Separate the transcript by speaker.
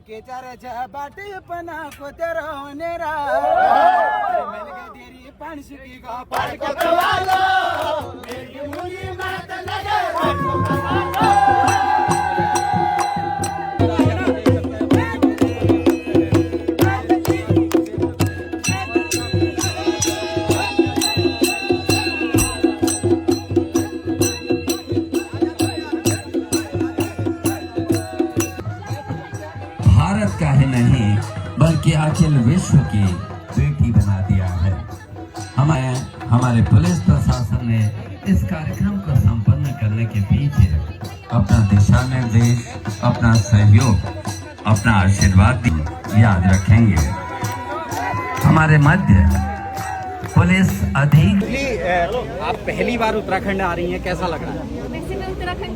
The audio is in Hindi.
Speaker 1: के चाराच्या बाटेपणा कोतेरा होनेरा मेलगे देरी पाणशी की गा पाडक कवाला मेरी मुली मात नगर
Speaker 2: भारत का ही नहीं बल्कि अखिल विश्व की बेटी बना दिया है। हमारे पुलिस प्रशासन ने इस कार्यक्रम को संपन्न करने के पीछे अपना दिशा निर्देश, अपना सहयोग, अपना आशीर्वाद याद रखेंगे। हमारे मध्य पुलिस अधिक।
Speaker 3: आप पहली बार उत्तराखंड आ रही हैं, कैसा लग रहा है?
Speaker 4: वैसे मैं उत्तराखंड